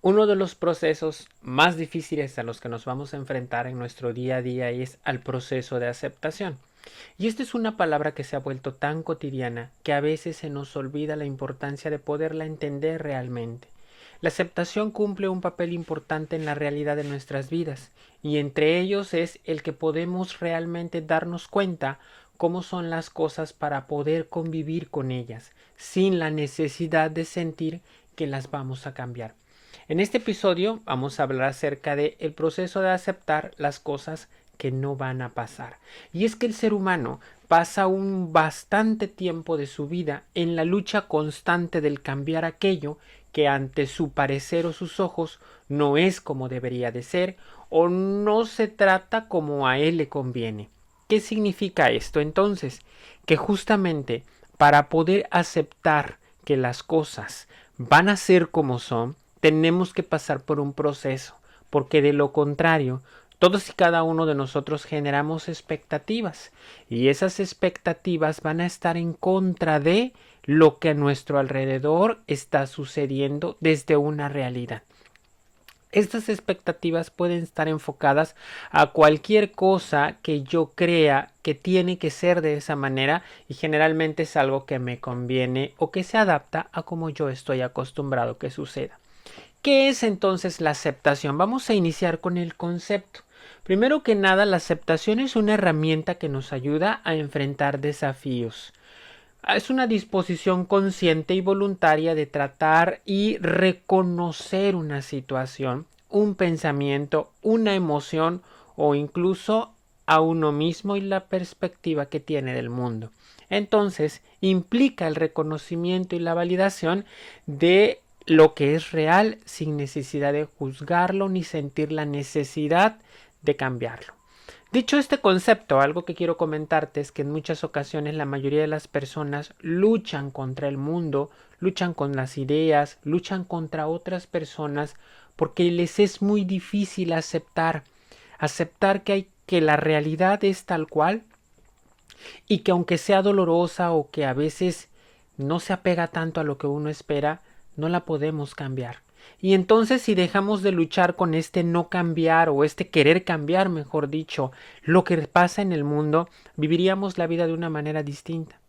Uno de los procesos más difíciles a los que nos vamos a enfrentar en nuestro día a día es al proceso de aceptación. Y esta es una palabra que se ha vuelto tan cotidiana que a veces se nos olvida la importancia de poderla entender realmente. La aceptación cumple un papel importante en la realidad de nuestras vidas, y entre ellos es el que podemos realmente darnos cuenta cómo son las cosas para poder convivir con ellas, sin la necesidad de sentir que las vamos a cambiar. En este episodio vamos a hablar acerca de el proceso de aceptar las cosas que no van a pasar. Y es que el ser humano pasa un bastante tiempo de su vida en la lucha constante del cambiar aquello que ante su parecer o sus ojos no es como debería de ser o no se trata como a él le conviene. ¿Qué significa esto entonces? Que justamente para poder aceptar que las cosas van a ser como son, tenemos que pasar por un proceso, porque de lo contrario, todos y cada uno de nosotros generamos expectativas y esas expectativas van a estar en contra de lo que a nuestro alrededor está sucediendo desde una realidad. Estas expectativas pueden estar enfocadas a cualquier cosa que yo crea que tiene que ser de esa manera y generalmente es algo que me conviene o que se adapta a como yo estoy acostumbrado que suceda. ¿Qué es entonces la aceptación? Vamos a iniciar con el concepto. Primero que nada, la aceptación es una herramienta que nos ayuda a enfrentar desafíos. Es una disposición consciente y voluntaria de tratar y reconocer una situación, un pensamiento, una emoción o incluso a uno mismo y la perspectiva que tiene del mundo. Entonces, implica el reconocimiento y la validación de lo que es real sin necesidad de juzgarlo ni sentir la necesidad de cambiarlo. Dicho este concepto, algo que quiero comentarte es que en muchas ocasiones la mayoría de las personas luchan contra el mundo, luchan con las ideas, luchan contra otras personas porque les es muy difícil aceptar que la realidad es tal cual y que aunque sea dolorosa o que a veces no se apega tanto a lo que uno espera, no la podemos cambiar. Y entonces si dejamos de luchar con este no cambiar o este querer cambiar, mejor dicho, lo que pasa en el mundo, viviríamos la vida de una manera distinta.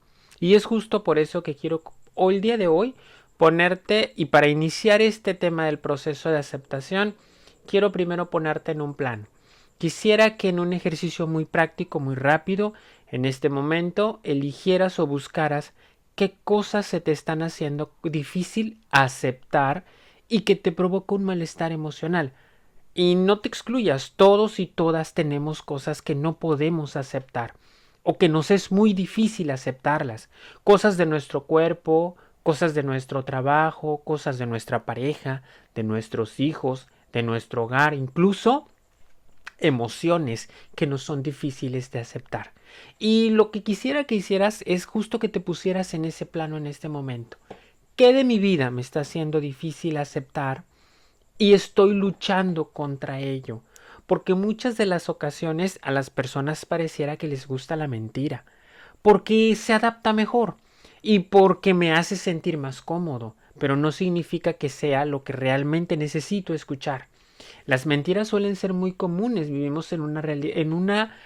Y es justo por eso que quiero hoy, el día de hoy, ponerte y para iniciar este tema del proceso de aceptación, quiero primero ponerte en un plan. Quisiera que en un ejercicio muy práctico, muy rápido, en este momento eligieras o buscaras qué cosas se te están haciendo difícil aceptar y que te provoca un malestar emocional. Y no te excluyas, todos y todas tenemos cosas que no podemos aceptar o que nos es muy difícil aceptarlas. Cosas de nuestro cuerpo, cosas de nuestro trabajo, cosas de nuestra pareja, de nuestros hijos, de nuestro hogar, incluso emociones que nos son difíciles de aceptar. Y lo que quisiera que hicieras es justo que te pusieras en ese plano en este momento. ¿Qué de mi vida me está haciendo difícil aceptar y estoy luchando contra ello? Porque muchas de las ocasiones a las personas pareciera que les gusta la mentira, porque se adapta mejor y porque me hace sentir más cómodo, pero no significa que sea lo que realmente necesito escuchar. Las mentiras suelen ser muy comunes, vivimos en una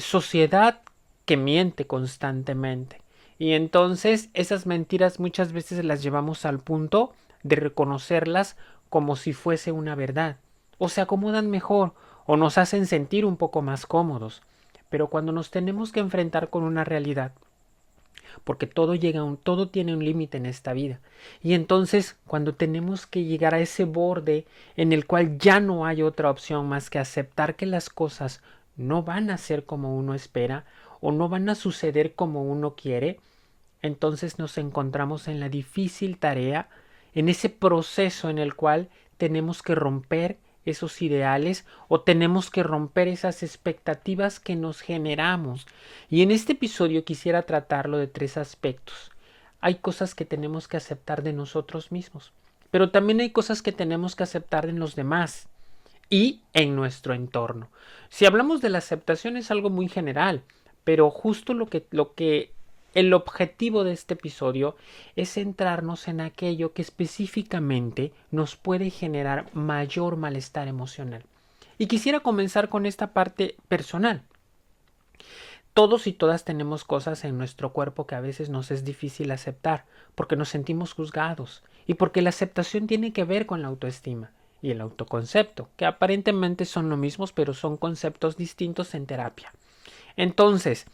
sociedad que miente constantemente. Y entonces esas mentiras muchas veces las llevamos al punto de reconocerlas como si fuese una verdad. O se acomodan mejor o nos hacen sentir un poco más cómodos. Pero cuando nos tenemos que enfrentar con una realidad, porque todo tiene un límite en esta vida. Y entonces, cuando tenemos que llegar a ese borde en el cual ya no hay otra opción más que aceptar que las cosas no van a ser como uno espera o no van a suceder como uno quiere, entonces nos encontramos en la difícil tarea, en ese proceso en el cual tenemos que romper esos ideales o tenemos que romper esas expectativas que nos generamos. Y en este episodio quisiera tratarlo de tres aspectos. Hay cosas que tenemos que aceptar de nosotros mismos, pero también hay cosas que tenemos que aceptar en los demás y en nuestro entorno. Si hablamos de la aceptación es algo muy general, pero justo lo que el objetivo de este episodio es centrarnos en aquello que específicamente nos puede generar mayor malestar emocional. Y quisiera comenzar con esta parte personal. Todos y todas tenemos cosas en nuestro cuerpo que a veces nos es difícil aceptar, porque nos sentimos juzgados y porque la aceptación tiene que ver con la autoestima y el autoconcepto, que aparentemente son lo mismos, pero son conceptos distintos en terapia. Entonces,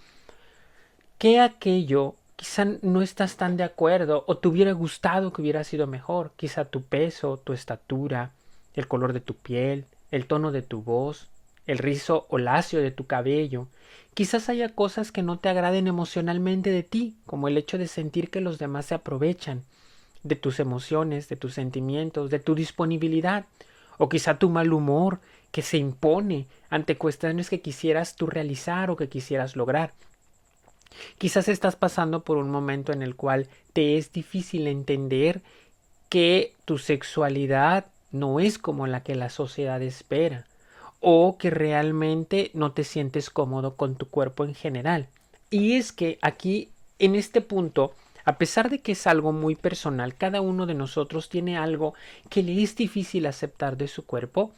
¿qué aquello quizá no estás tan de acuerdo o te hubiera gustado que hubiera sido mejor? Quizá tu peso, tu estatura, el color de tu piel, el tono de tu voz, el rizo o lacio de tu cabello. Quizás haya cosas que no te agraden emocionalmente de ti, como el hecho de sentir que los demás se aprovechan de tus emociones, de tus sentimientos, de tu disponibilidad, o quizá tu mal humor que se impone ante cuestiones que quisieras tú realizar o que quisieras lograr. Quizás estás pasando por un momento en el cual te es difícil entender que tu sexualidad no es como la que la sociedad espera o que realmente no te sientes cómodo con tu cuerpo en general. Y es que aquí, en este punto, a pesar de que es algo muy personal, cada uno de nosotros tiene algo que le es difícil aceptar de su cuerpo.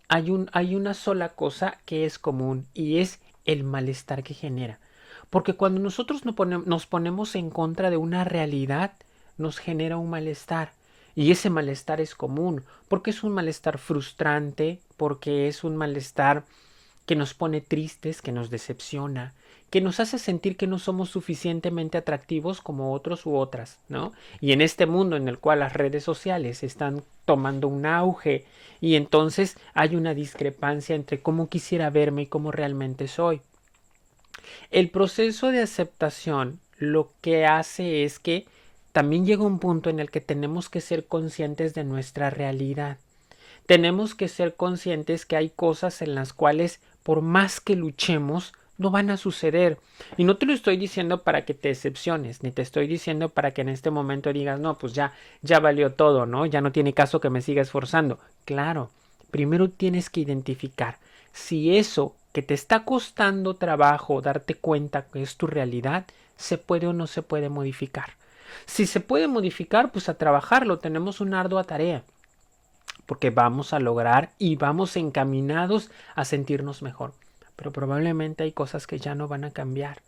Hay una sola cosa que es común y es el malestar que genera. Porque cuando nosotros nos ponemos en contra de una realidad, nos genera un malestar. Y ese malestar es común, porque es un malestar frustrante, porque es un malestar que nos pone tristes, que nos decepciona, que nos hace sentir que no somos suficientemente atractivos como otros u otras, ¿no? Y en este mundo en el cual las redes sociales están tomando un auge y entonces hay una discrepancia entre cómo quisiera verme y cómo realmente soy. El proceso de aceptación lo que hace es que también llega un punto en el que tenemos que ser conscientes de nuestra realidad. Tenemos que ser conscientes que hay cosas en las cuales por más que luchemos no van a suceder. Y no te lo estoy diciendo para que te decepciones, ni te estoy diciendo para que en este momento digas, no, pues ya valió todo, ¿no? Ya no tiene caso que me siga esforzando. Claro, primero tienes que identificar si eso que te está costando trabajo darte cuenta que es tu realidad, se puede o no se puede modificar. Si se puede modificar, pues a trabajarlo, tenemos una ardua tarea porque vamos a lograr y vamos encaminados a sentirnos mejor. Pero probablemente hay cosas que ya no van a cambiar.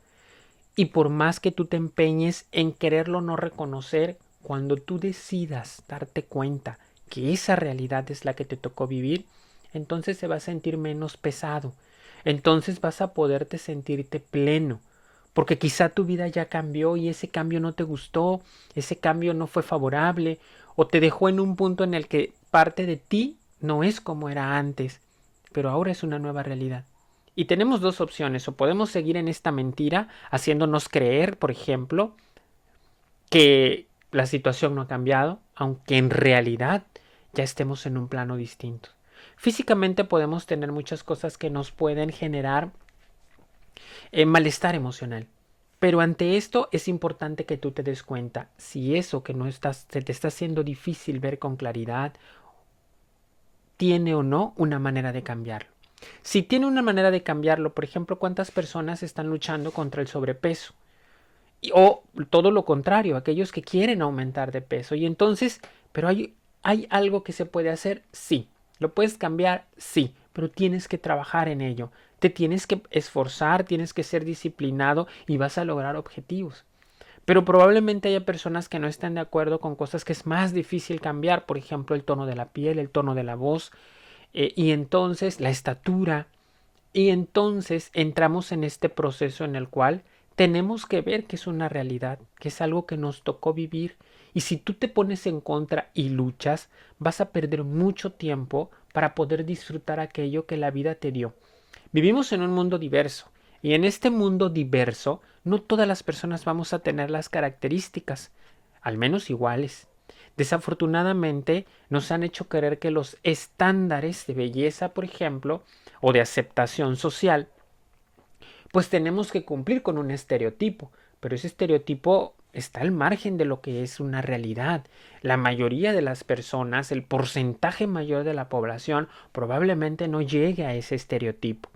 Y por más que tú te empeñes en quererlo no reconocer, cuando tú decidas darte cuenta que esa realidad es la que te tocó vivir, entonces se va a sentir menos pesado. Entonces vas a poderte sentirte pleno. Porque quizá tu vida ya cambió y ese cambio no te gustó, ese cambio no fue favorable o te dejó en un punto en el que parte de ti no es como era antes, pero ahora es una nueva realidad. Y tenemos dos opciones, o podemos seguir en esta mentira haciéndonos creer, por ejemplo, que la situación no ha cambiado, aunque en realidad ya estemos en un plano distinto. Físicamente podemos tener muchas cosas que nos pueden generar malestar emocional. Pero ante esto es importante que tú te des cuenta si eso que no estás, se te está haciendo difícil ver con claridad, tiene o no una manera de cambiarlo. Si tiene una manera de cambiarlo, por ejemplo, ¿cuántas personas están luchando contra el sobrepeso? O todo lo contrario, aquellos que quieren aumentar de peso. Y entonces, pero hay algo que se puede hacer, sí. ¿Lo puedes cambiar? Sí, pero tienes que trabajar en ello. Te tienes que esforzar, tienes que ser disciplinado y vas a lograr objetivos. Pero probablemente haya personas que no estén de acuerdo con cosas que es más difícil cambiar, por ejemplo, el tono de la piel, el tono de la voz, y entonces la estatura. Y entonces entramos en este proceso en el cual tenemos que ver que es una realidad, que es algo que nos tocó vivir. Y si tú te pones en contra y luchas, vas a perder mucho tiempo para poder disfrutar aquello que la vida te dio. Vivimos en un mundo diverso y en este mundo diverso no todas las personas vamos a tener las características, al menos iguales. Desafortunadamente nos han hecho creer que los estándares de belleza, por ejemplo, o de aceptación social, pues tenemos que cumplir con un estereotipo, pero ese estereotipo está al margen de lo que es una realidad. La mayoría de las personas, el porcentaje mayor de la población, probablemente no llegue a ese estereotipo.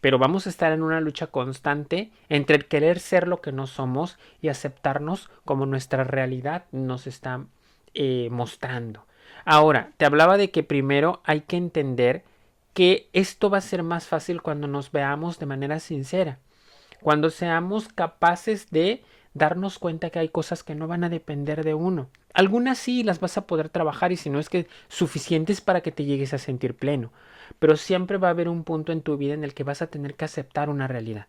pero vamos a estar en una lucha constante entre el querer ser lo que no somos y aceptarnos como nuestra realidad nos está mostrando. Ahora, te hablaba de que primero hay que entender que esto va a ser más fácil cuando nos veamos de manera sincera, cuando seamos capaces de darnos cuenta que hay cosas que no van a depender de uno. Algunas sí las vas a poder trabajar y si no es que suficientes para que te llegues a sentir pleno. Pero siempre va a haber un punto en tu vida en el que vas a tener que aceptar una realidad.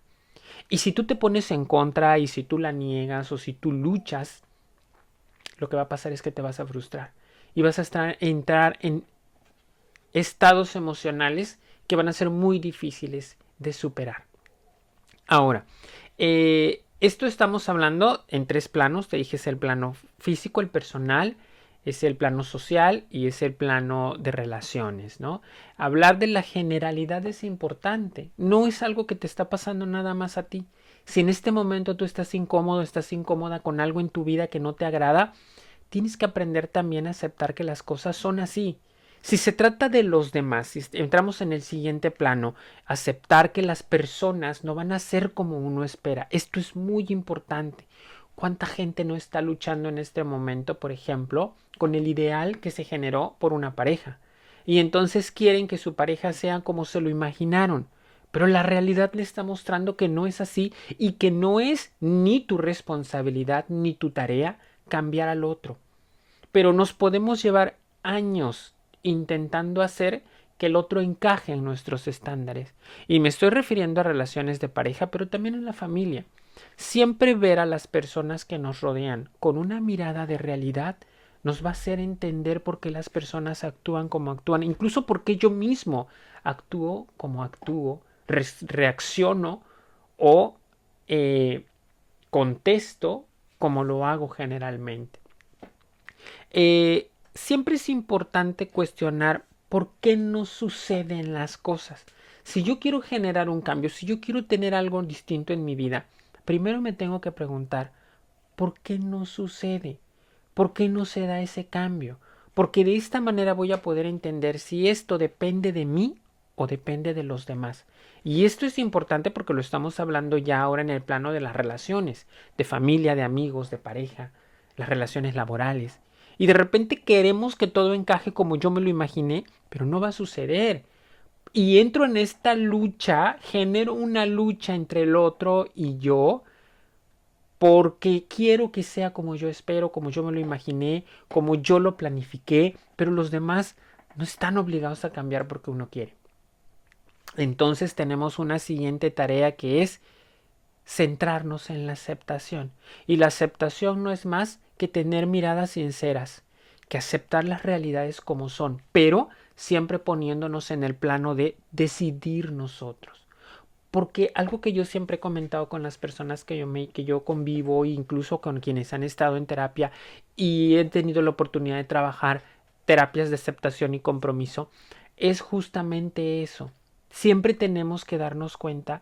Y si tú te pones en contra y si tú la niegas o si tú luchas, lo que va a pasar es que te vas a frustrar. Y vas a entrar en estados emocionales que van a ser muy difíciles de superar. Ahora, esto estamos hablando en tres planos. Te dije, es el plano físico, el personal, es el plano social y es el plano de relaciones, ¿no? Hablar de la generalidad es importante. No es algo que te está pasando nada más a ti. Si en este momento tú estás incómodo, estás incómoda con algo en tu vida que no te agrada, tienes que aprender también a aceptar que las cosas son así. Si se trata de los demás, si entramos en el siguiente plano, aceptar que las personas no van a ser como uno espera. Esto es muy importante. ¿Cuánta gente no está luchando en este momento, por ejemplo, con el ideal que se generó por una pareja? Y entonces quieren que su pareja sea como se lo imaginaron. Pero la realidad le está mostrando que no es así y que no es ni tu responsabilidad ni tu tarea cambiar al otro. Pero nos podemos llevar años intentando hacer que el otro encaje en nuestros estándares. Y me estoy refiriendo a relaciones de pareja, pero también en la familia. Siempre ver a las personas que nos rodean con una mirada de realidad nos va a hacer entender por qué las personas actúan como actúan, incluso por qué yo mismo actúo como actúo, reacciono o contesto como lo hago generalmente. Siempre es importante cuestionar por qué no suceden las cosas. Si yo quiero generar un cambio, si yo quiero tener algo distinto en mi vida, primero me tengo que preguntar, ¿por qué no sucede? ¿Por qué no se da ese cambio? Porque de esta manera voy a poder entender si esto depende de mí o depende de los demás. Y esto es importante porque lo estamos hablando ya ahora en el plano de las relaciones, de familia, de amigos, de pareja, las relaciones laborales. Y de repente queremos que todo encaje como yo me lo imaginé, pero no va a suceder. Y entro en esta lucha, genero una lucha entre el otro y yo, porque quiero que sea como yo espero, como yo me lo imaginé, como yo lo planifiqué, pero los demás no están obligados a cambiar porque uno quiere. Entonces tenemos una siguiente tarea que es centrarnos en la aceptación. Y la aceptación no es más que tener miradas sinceras, que aceptar las realidades como son, pero siempre poniéndonos en el plano de decidir nosotros. Porque algo que yo siempre he comentado con las personas que yo convivo, incluso con quienes han estado en terapia y he tenido la oportunidad de trabajar terapias de aceptación y compromiso, es justamente eso. Siempre tenemos que darnos cuenta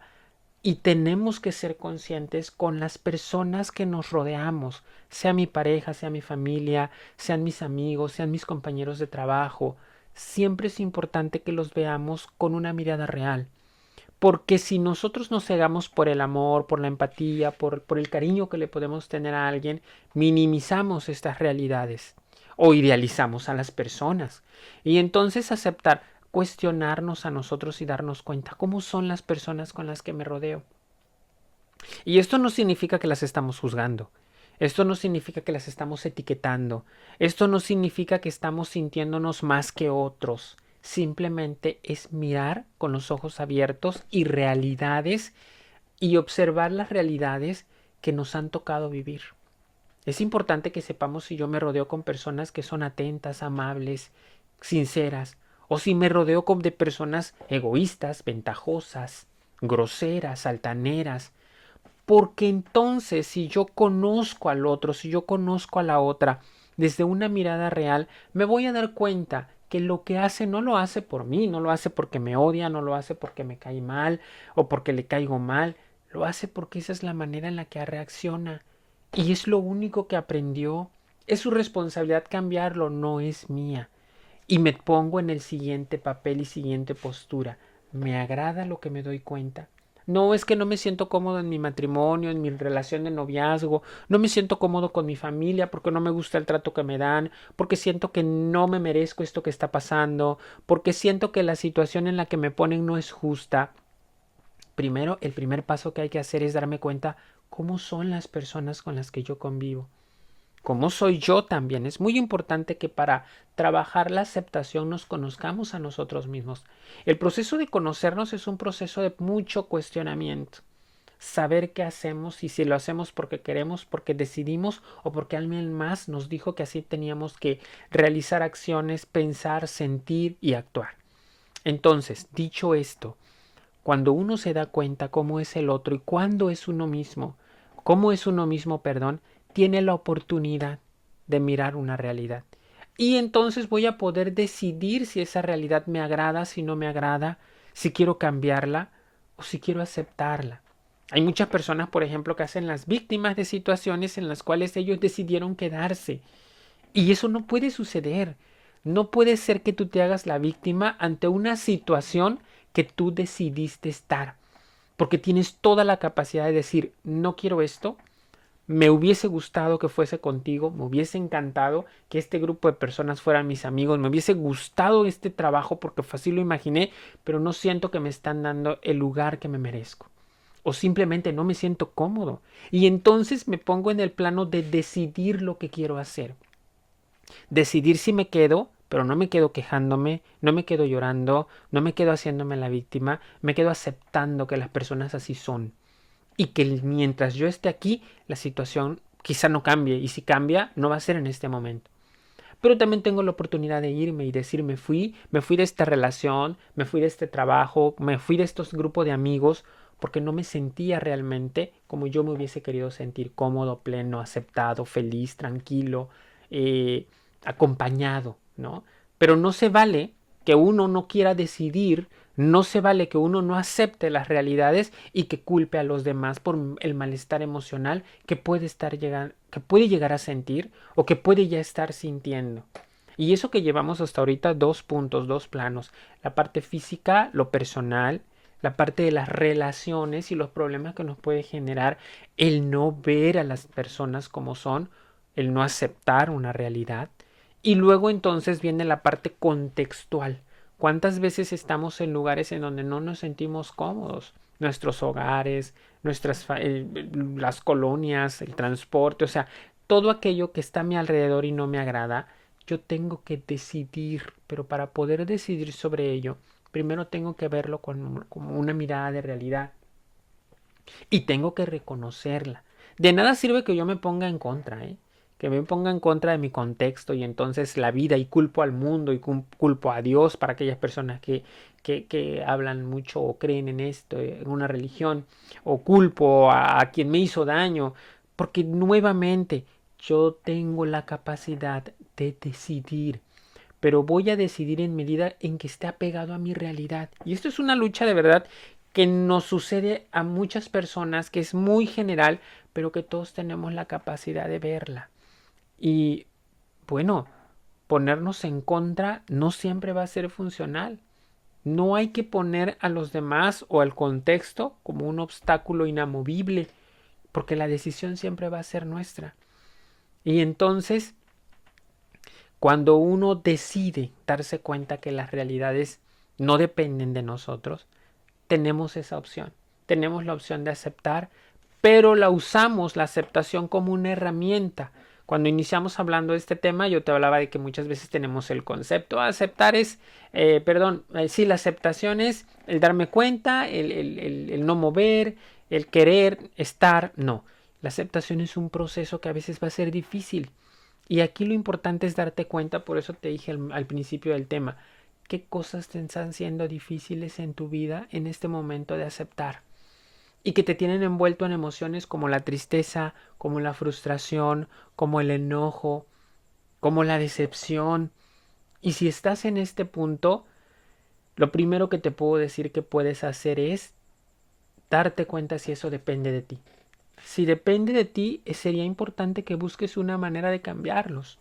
y tenemos que ser conscientes con las personas que nos rodeamos, sea mi pareja, sea mi familia, sean mis amigos, sean mis compañeros de trabajo. Siempre es importante que los veamos con una mirada real. Porque si nosotros nos cegamos por el amor, por la empatía, por el cariño que le podemos tener a alguien, minimizamos estas realidades o idealizamos a las personas. Y entonces aceptar, cuestionarnos a nosotros y darnos cuenta cómo son las personas con las que me rodeo. Y esto no significa que las estamos juzgando. Esto no significa que las estamos etiquetando. Esto no significa que estamos sintiéndonos más que otros. Simplemente es mirar con los ojos abiertos y realidades y observar las realidades que nos han tocado vivir. Es importante que sepamos si yo me rodeo con personas que son atentas, amables, sinceras, o si me rodeo de personas egoístas, ventajosas, groseras, altaneras, porque entonces si yo conozco al otro, si yo conozco a la otra desde una mirada real, me voy a dar cuenta que lo que hace no lo hace por mí, no lo hace porque me odia, no lo hace porque me cae mal o porque le caigo mal, lo hace porque esa es la manera en la que reacciona y es lo único que aprendió. Es su responsabilidad cambiarlo, no es mía. Y me pongo en el siguiente papel y siguiente postura. ¿Me agrada lo que me doy cuenta? No, es que no me siento cómodo en mi matrimonio, en mi relación de noviazgo, no me siento cómodo con mi familia porque no me gusta el trato que me dan, porque siento que no me merezco esto que está pasando, porque siento que la situación en la que me ponen no es justa. Primero, el primer paso que hay que hacer es darme cuenta cómo son las personas con las que yo convivo. Cómo soy yo también. Es muy importante que para trabajar la aceptación nos conozcamos a nosotros mismos. El proceso de conocernos es un proceso de mucho cuestionamiento. Saber qué hacemos y si lo hacemos porque queremos, porque decidimos o porque alguien más nos dijo que así teníamos que realizar acciones, pensar, sentir y actuar. Entonces, dicho esto, cuando uno se da cuenta cómo es el otro y cuándo es uno mismo, cómo es uno mismo, perdón, tiene la oportunidad de mirar una realidad. Y entonces voy a poder decidir si esa realidad me agrada, si no me agrada, si quiero cambiarla o si quiero aceptarla. Hay muchas personas, por ejemplo, que hacen las víctimas de situaciones en las cuales ellos decidieron quedarse. Y eso no puede suceder. No puede ser que tú te hagas la víctima ante una situación que tú decidiste estar. Porque tienes toda la capacidad de decir, no quiero esto, me hubiese gustado que fuese contigo, me hubiese encantado que este grupo de personas fueran mis amigos, me hubiese gustado este trabajo porque así lo imaginé, pero no siento que me están dando el lugar que me merezco. O simplemente no me siento cómodo. Y entonces me pongo en el plano de decidir lo que quiero hacer. Decidir si me quedo, pero no me quedo quejándome, no me quedo llorando, no me quedo haciéndome la víctima, me quedo aceptando que las personas así son y que mientras yo esté aquí, la situación quizá no cambie y si cambia, no va a ser en este momento. Pero también tengo la oportunidad de irme y decir me fui de esta relación, me fui de este trabajo, me fui de estos grupos de amigos porque no me sentía realmente como yo me hubiese querido sentir, cómodo, pleno, aceptado, feliz, tranquilo, eh, acompañado, ¿no? Pero no se vale que uno no quiera decidir, no se vale que uno no acepte las realidades y que culpe a los demás por el malestar emocional que que puede llegar a sentir o que puede ya estar sintiendo. Y eso que llevamos hasta ahorita, dos puntos, dos planos. La parte física, lo personal, la parte de las relaciones y los problemas que nos puede generar el no ver a las personas como son, el no aceptar una realidad. Y luego entonces viene la parte contextual. ¿Cuántas veces estamos en lugares en donde no nos sentimos cómodos? Nuestros hogares, las colonias, el transporte, o sea, todo aquello que está a mi alrededor y no me agrada, yo tengo que decidir, pero para poder decidir sobre ello, primero tengo que verlo como una mirada de realidad y tengo que reconocerla. De nada sirve que yo me ponga en contra, ¿eh? Que me ponga en contra de mi contexto y entonces la vida y culpo al mundo y culpo a Dios para aquellas personas que hablan mucho o creen en esto, en una religión, o culpo a quien me hizo daño, porque nuevamente yo tengo la capacidad de decidir, pero voy a decidir en medida en que esté apegado a mi realidad. Y esto es una lucha de verdad que nos sucede a muchas personas, que es muy general, pero que todos tenemos la capacidad de verla. Y bueno, ponernos en contra no siempre va a ser funcional. No hay que poner a los demás o al contexto como un obstáculo inamovible, porque la decisión siempre va a ser nuestra. Y entonces, cuando uno decide darse cuenta que las realidades no dependen de nosotros, tenemos esa opción. Tenemos la opción de aceptar, pero la usamos, la aceptación, como una herramienta. Cuando iniciamos hablando de este tema, yo te hablaba de que muchas veces tenemos el concepto. Aceptar es, sí, la aceptación es el darme cuenta, el no mover, el querer estar. No, la aceptación es un proceso que a veces va a ser difícil. Y aquí lo importante es darte cuenta, por eso te dije al principio del tema, qué cosas te están siendo difíciles en tu vida en este momento de aceptar y que te tienen envuelto en emociones como la tristeza, como la frustración, como el enojo, como la decepción. Y si estás en este punto, lo primero que te puedo decir que puedes hacer es darte cuenta si eso depende de ti. Si depende de ti, sería importante que busques una manera de cambiarlos,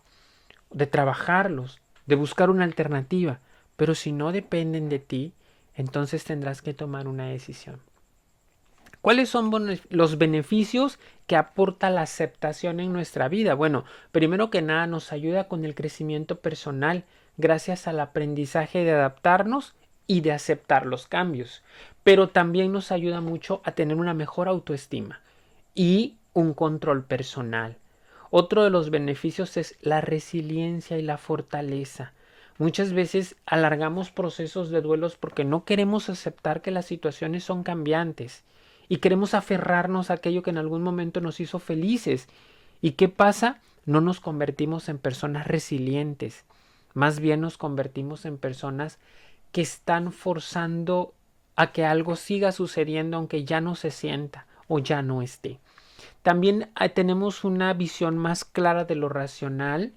de trabajarlos, de buscar una alternativa. Pero si no dependen de ti, entonces tendrás que tomar una decisión. ¿Cuáles son los beneficios que aporta la aceptación en nuestra vida? Bueno, primero que nada nos ayuda con el crecimiento personal gracias al aprendizaje de adaptarnos y de aceptar los cambios, pero también nos ayuda mucho a tener una mejor autoestima y un control personal. Otro de los beneficios es la resiliencia y la fortaleza. Muchas veces alargamos procesos de duelos porque no queremos aceptar que las situaciones son cambiantes y queremos aferrarnos a aquello que en algún momento nos hizo felices. ¿Y qué pasa? No nos convertimos en personas resilientes, más bien nos convertimos en personas que están forzando a que algo siga sucediendo aunque ya no se sienta o ya no esté. También tenemos una visión más clara de lo racional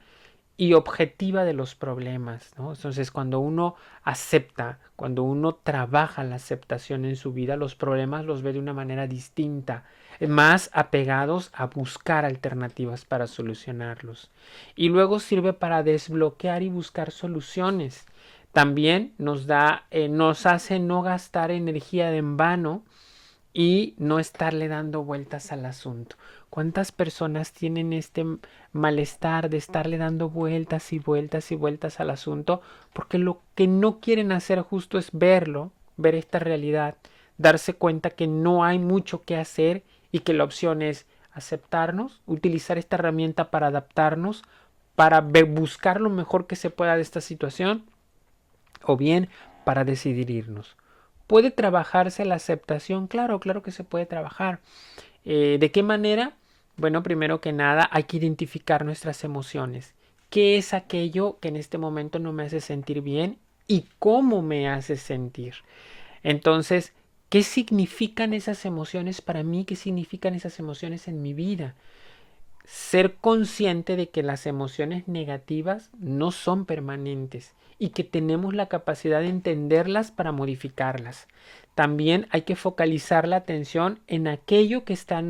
y objetiva de los problemas, ¿no? Entonces, cuando uno acepta, cuando uno trabaja la aceptación en su vida, los problemas los ve de una manera distinta, más apegados a buscar alternativas para solucionarlos. Y luego sirve para desbloquear y buscar soluciones. También nos hace no gastar energía en vano y no estarle dando vueltas al asunto. ¿Cuántas personas tienen este malestar de estarle dando vueltas y vueltas y vueltas al asunto? Porque lo que no quieren hacer justo es verlo, ver esta realidad, darse cuenta que no hay mucho que hacer y que la opción es aceptarnos, utilizar esta herramienta para adaptarnos, para buscar lo mejor que se pueda de esta situación, o bien para decidir irnos. ¿Puede trabajarse la aceptación? Claro, claro que se puede trabajar. ¿De qué manera? Bueno, primero que nada hay que identificar nuestras emociones. ¿Qué es aquello que en este momento no me hace sentir bien y cómo me hace sentir? Entonces, ¿qué significan esas emociones para mí? ¿Qué significan esas emociones en mi vida? Ser consciente de que las emociones negativas no son permanentes y que tenemos la capacidad de entenderlas para modificarlas. También hay que focalizar la atención en aquello que está en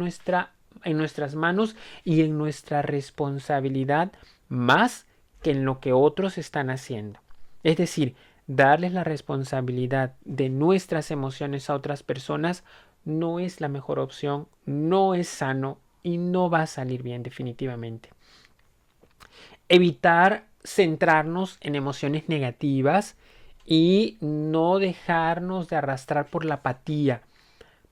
nuestras manos y en nuestra responsabilidad más que en lo que otros están haciendo. Es decir, darles la responsabilidad de nuestras emociones a otras personas no es la mejor opción, no es sano y no va a salir bien definitivamente. Evitar centrarnos en emociones negativas y no dejarnos de arrastrar por la apatía,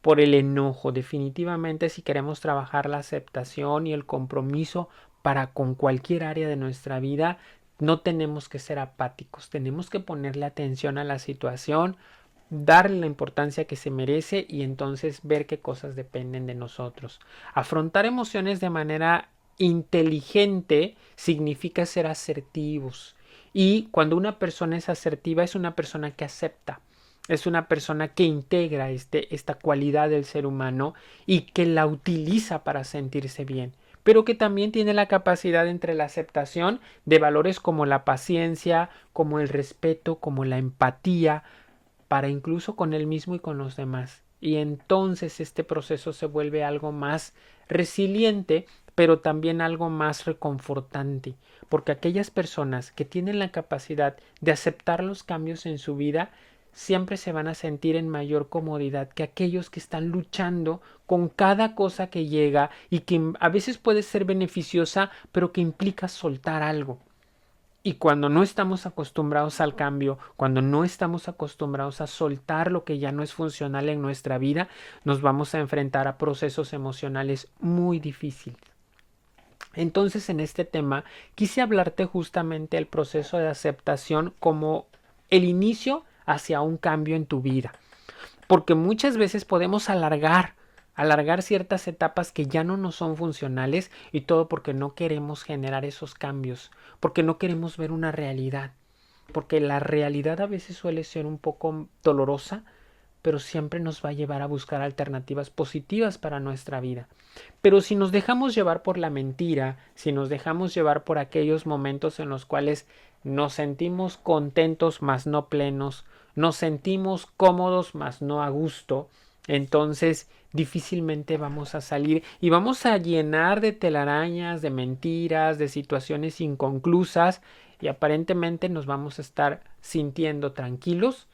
por el enojo. Definitivamente, si queremos trabajar la aceptación y el compromiso para con cualquier área de nuestra vida, no tenemos que ser apáticos, tenemos que ponerle atención a la situación, darle la importancia que se merece y entonces ver qué cosas dependen de nosotros. Afrontar emociones de manera inteligente significa ser asertivos. Y cuando una persona es asertiva es una persona que acepta, es una persona que integra esta cualidad del ser humano y que la utiliza para sentirse bien, pero que también tiene la capacidad entre la aceptación de valores como la paciencia, como el respeto, como la empatía, para incluso con él mismo y con los demás. Y entonces este proceso se vuelve algo más resiliente, pero también algo más reconfortante, porque aquellas personas que tienen la capacidad de aceptar los cambios en su vida siempre se van a sentir en mayor comodidad que aquellos que están luchando con cada cosa que llega y que a veces puede ser beneficiosa, pero que implica soltar algo. Y cuando no estamos acostumbrados al cambio, cuando no estamos acostumbrados a soltar lo que ya no es funcional en nuestra vida, nos vamos a enfrentar a procesos emocionales muy difíciles. Entonces, en este tema, quise hablarte justamente del proceso de aceptación como el inicio hacia un cambio en tu vida. Porque muchas veces podemos alargar ciertas etapas que ya no nos son funcionales y todo porque no queremos generar esos cambios, porque no queremos ver una realidad, porque la realidad a veces suele ser un poco dolorosa, pero siempre nos va a llevar a buscar alternativas positivas para nuestra vida. Pero si nos dejamos llevar por la mentira, si nos dejamos llevar por aquellos momentos en los cuales nos sentimos contentos mas no plenos, nos sentimos cómodos mas no a gusto, entonces difícilmente vamos a salir y vamos a llenar de telarañas, de mentiras, de situaciones inconclusas y aparentemente nos vamos a estar sintiendo tranquilos,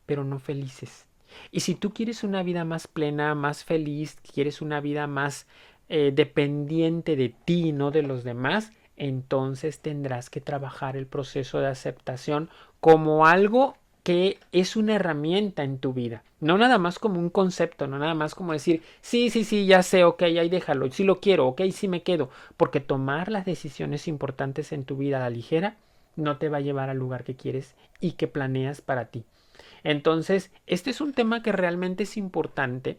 pero no felices. Y si tú quieres una vida más plena, más feliz, quieres una vida más dependiente de ti, no de los demás, entonces tendrás que trabajar el proceso de aceptación como algo que es una herramienta en tu vida, no nada más como un concepto, no nada más como decir, sí, sí, sí, ya sé, ok, ahí déjalo, sí lo quiero, ok, sí me quedo, porque tomar las decisiones importantes en tu vida a la ligera no te va a llevar al lugar que quieres y que planeas para ti. Entonces, este es un tema que realmente es importante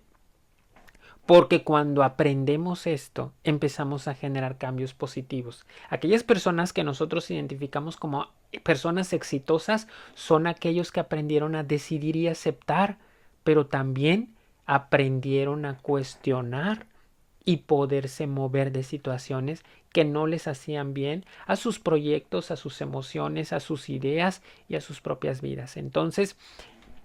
porque cuando aprendemos esto, empezamos a generar cambios positivos. Aquellas personas que nosotros identificamos como personas exitosas son aquellos que aprendieron a decidir y aceptar, pero también aprendieron a cuestionar y poderse mover de situaciones que no les hacían bien a sus proyectos, a sus emociones, a sus ideas y a sus propias vidas. Entonces,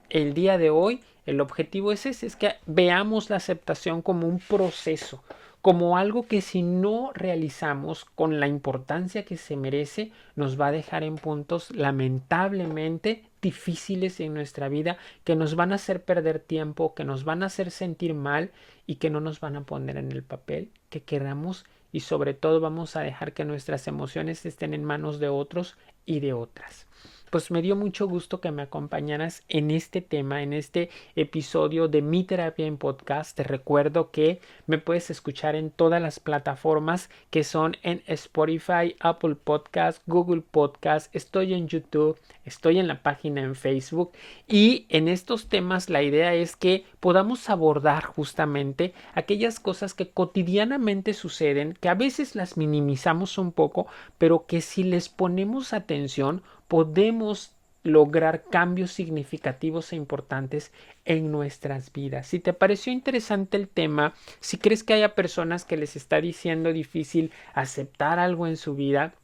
el día de hoy el objetivo es ese, es que veamos la aceptación como un proceso, como algo que si no realizamos con la importancia que se merece, nos va a dejar en puntos lamentablemente difíciles en nuestra vida, que nos van a hacer perder tiempo, que nos van a hacer sentir mal y que no nos van a poner en el papel que queramos, y sobre todo vamos a dejar que nuestras emociones estén en manos de otros y de otras. Pues me dio mucho gusto que me acompañaras en este tema, en este episodio de Mi Terapia en Podcast. Te recuerdo que me puedes escuchar en todas las plataformas que son en Spotify, Apple Podcast, Google Podcast. Estoy en YouTube, estoy en la página en Facebook, y en estos temas la idea es que podamos abordar justamente aquellas cosas que cotidianamente suceden, que a veces las minimizamos un poco, pero que si les ponemos atención podemos lograr cambios significativos e importantes en nuestras vidas. Si te pareció interesante el tema, si crees que haya personas que les está diciendo difícil aceptar algo en su vida,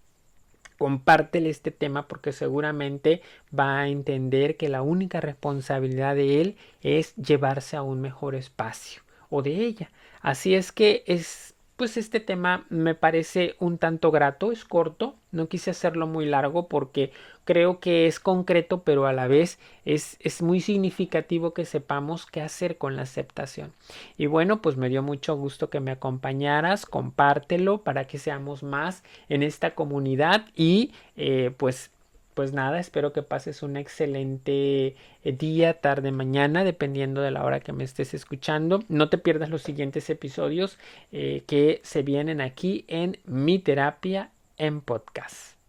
compártele este tema porque seguramente va a entender que la única responsabilidad de él es llevarse a un mejor espacio o de ella. Así es que pues este tema me parece un tanto grato, es corto, no quise hacerlo muy largo porque creo que es concreto, pero a la vez es muy significativo que sepamos qué hacer con la aceptación. Y bueno, pues me dio mucho gusto que me acompañaras, compártelo para que seamos más en esta comunidad y pues nada, espero que pases un excelente día, tarde, mañana, dependiendo de la hora que me estés escuchando. No te pierdas los siguientes episodios que se vienen aquí en Mi Terapia en Podcast.